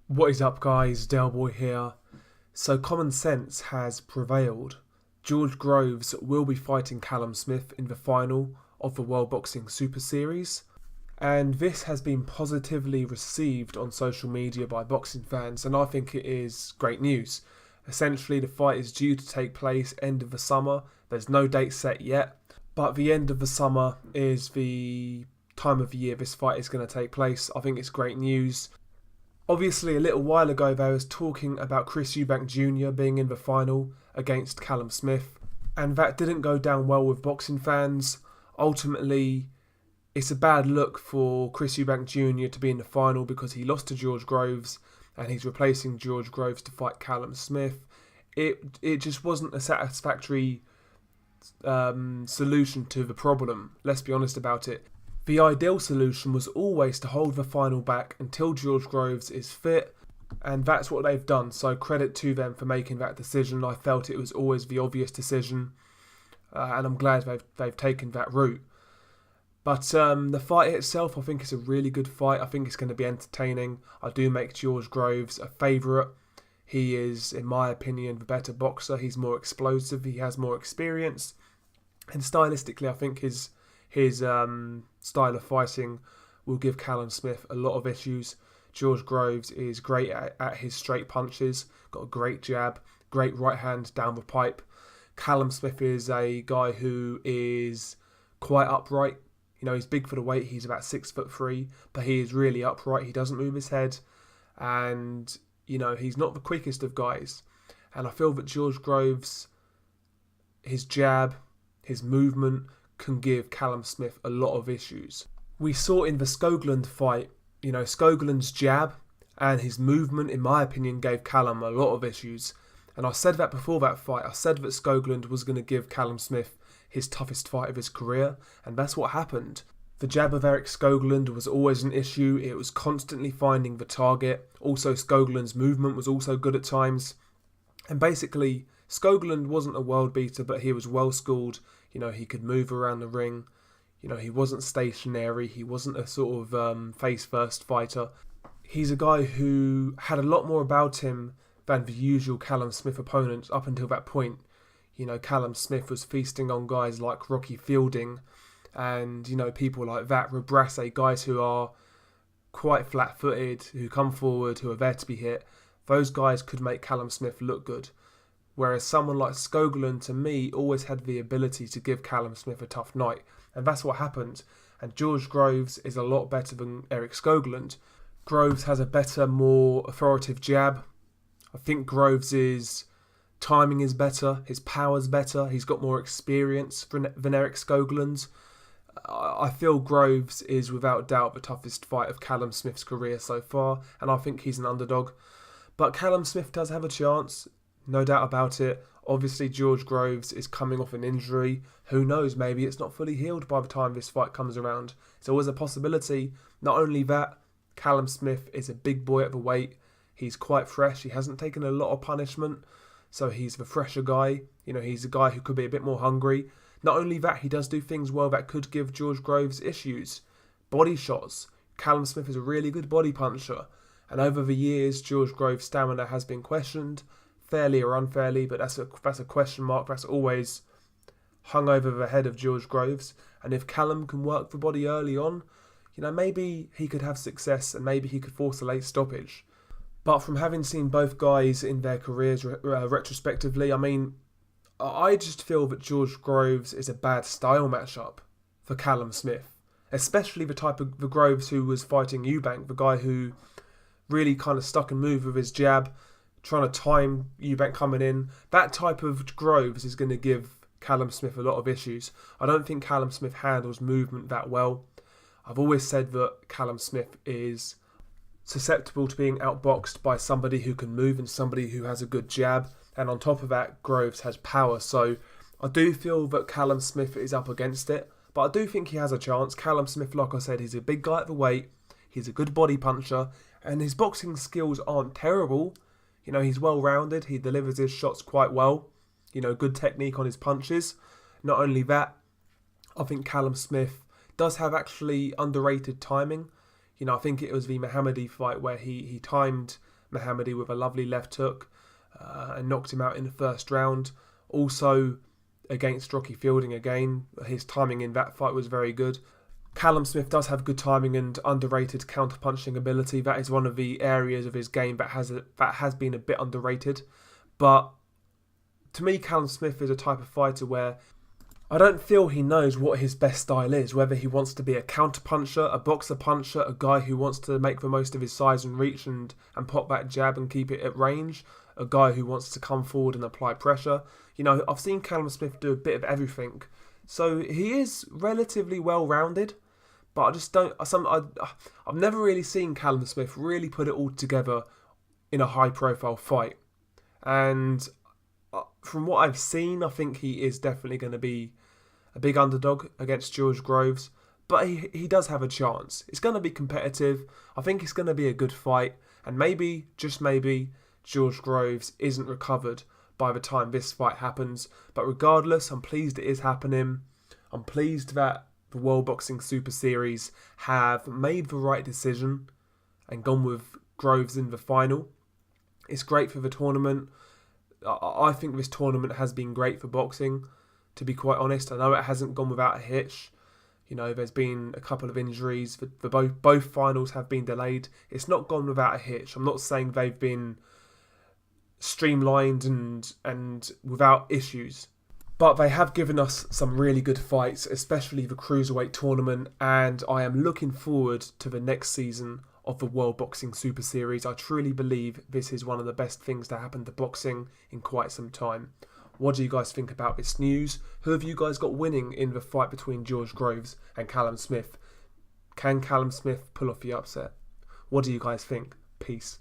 What is up, guys? Delboy here. So common sense has prevailed. George Groves will be fighting Callum Smith in the final of the World Boxing Super Series, and this has been positively received on social media by boxing fans, and I think it is great news. Essentially, the fight is due to take place end of the summer. There's no date set yet, but the end of the summer is the time of the year this fight is going to take place. I think it's great news. Obviously, a little while ago, there was talking about Chris Eubank Jr. being in the final against Callum Smith, and that didn't go down well with boxing fans. Ultimately, it's a bad look for Chris Eubank Jr. to be in the final because he lost to George Groves, and he's replacing George Groves to fight Callum Smith. It just wasn't a satisfactory solution to the problem. Let's be honest about it. The ideal solution was always to hold the final back until George Groves is fit, and that's what they've done, so credit to them for making that decision. I felt it was always the obvious decision, and I'm glad they've taken that route. But the fight itself, I think it's a really good fight. I think it's going to be entertaining. I do make George Groves a favourite. He is, in my opinion, the better boxer. He's more explosive, he has more experience, and stylistically I think his style of fighting will give Callum Smith a lot of issues. George Groves is great at his straight punches, got a great jab, great right hand down the pipe. Callum Smith is a guy who is quite upright. You know, he's big for the weight, he's about 6'3", but he is really upright, he doesn't move his head, and, you know, he's not the quickest of guys. And I feel that George Groves, his jab, his movement, can give Callum Smith a lot of issues. We saw in the Skoglund fight, you know, Skoglund's jab and his movement, in my opinion, gave Callum a lot of issues. And I said that before that fight. I said that Skoglund was going to give Callum Smith his toughest fight of his career, and that's what happened. The jab of Eric Skoglund was always an issue. It was constantly finding the target. Also, Skoglund's movement was also good at times. And basically, Skoglund wasn't a world beater, but he was well schooled. You know, he could move around the ring. You know, he wasn't stationary. He wasn't a sort of face-first fighter. He's a guy who had a lot more about him than the usual Callum Smith opponents up until that point. You know, Callum Smith was feasting on guys like Rocky Fielding and, you know, people like that, Wbss, guys who are quite flat-footed, who come forward, who are there to be hit. Those guys could make Callum Smith look good. Whereas someone like Skoglund, to me, always had the ability to give Callum Smith a tough night. And that's what happened. And George Groves is a lot better than Eric Skoglund. Groves has a better, more authoritative jab. I think Groves' timing is better. His power's better. He's got more experience than Eric Skoglund. I feel Groves is without doubt the toughest fight of Callum Smith's career so far. And I think he's an underdog. But Callum Smith does have a chance. No doubt about it. Obviously, George Groves is coming off an injury. Who knows, maybe it's not fully healed by the time this fight comes around. It's always a possibility. Not only that, Callum Smith is a big boy at the weight. He's quite fresh. He hasn't taken a lot of punishment, so he's the fresher guy. You know, he's a guy who could be a bit more hungry. Not only that, he does do things well that could give George Groves issues. Body shots. Callum Smith is a really good body puncher. And over the years, George Groves' stamina has been questioned, fairly or unfairly, but that's a question mark. That's always hung over the head of George Groves. And if Callum can work the body early on, you know, maybe he could have success and maybe he could force a late stoppage. But from having seen both guys in their careers retrospectively, I mean, I just feel that George Groves is a bad style matchup for Callum Smith, especially the type of the Groves who was fighting Eubank, the guy who really kind of stuck and moved with his jab, trying to time Eubank coming in. That type of Groves is going to give Callum Smith a lot of issues. I don't think Callum Smith handles movement that well. I've always said that Callum Smith is susceptible to being outboxed by somebody who can move and somebody who has a good jab. And on top of that, Groves has power. So I do feel that Callum Smith is up against it. But I do think he has a chance. Callum Smith, like I said, he's a big guy at the weight. He's a good body puncher. And his boxing skills aren't terrible. You know, he's well-rounded. He delivers his shots quite well. You know, good technique on his punches. Not only that, I think Callum Smith does have actually underrated timing. You know, I think it was the Mohammadi fight where he timed Mohammadi with a lovely left hook and knocked him out in the first round. Also, against Rocky Fielding again, his timing in that fight was very good. Callum Smith does have good timing and underrated counter-punching ability. That is one of the areas of his game that has been a bit underrated. But to me, Callum Smith is a type of fighter where I don't feel he knows what his best style is, whether he wants to be a counter-puncher, a boxer-puncher, a guy who wants to make the most of his size and reach and pop that jab and keep it at range, a guy who wants to come forward and apply pressure. You know, I've seen Callum Smith do a bit of everything. So he is relatively well-rounded, but I just don't... I've never really seen Callum Smith really put it all together in a high-profile fight. And from what I've seen, I think he is definitely going to be a big underdog against George Groves. But he does have a chance. It's going to be competitive. I think it's going to be a good fight. And maybe, just maybe, George Groves isn't recovered by the time this fight happens. But regardless, I'm pleased it is happening. I'm pleased that the World Boxing Super Series have made the right decision and gone with Groves in the final. It's great for the tournament. I think this tournament has been great for boxing, to be quite honest. I know it hasn't gone without a hitch. You know, there's been a couple of injuries. Both finals have been delayed. It's not gone without a hitch. I'm not saying they've been streamlined and without issues. But they have given us some really good fights, especially the Cruiserweight tournament. And I am looking forward to the next season of the World Boxing Super Series. I truly believe this is one of the best things to happen to boxing in quite some time. What do you guys think about this news? Who have you guys got winning in the fight between George Groves and Callum Smith? Can Callum Smith pull off the upset? What do you guys think? Peace.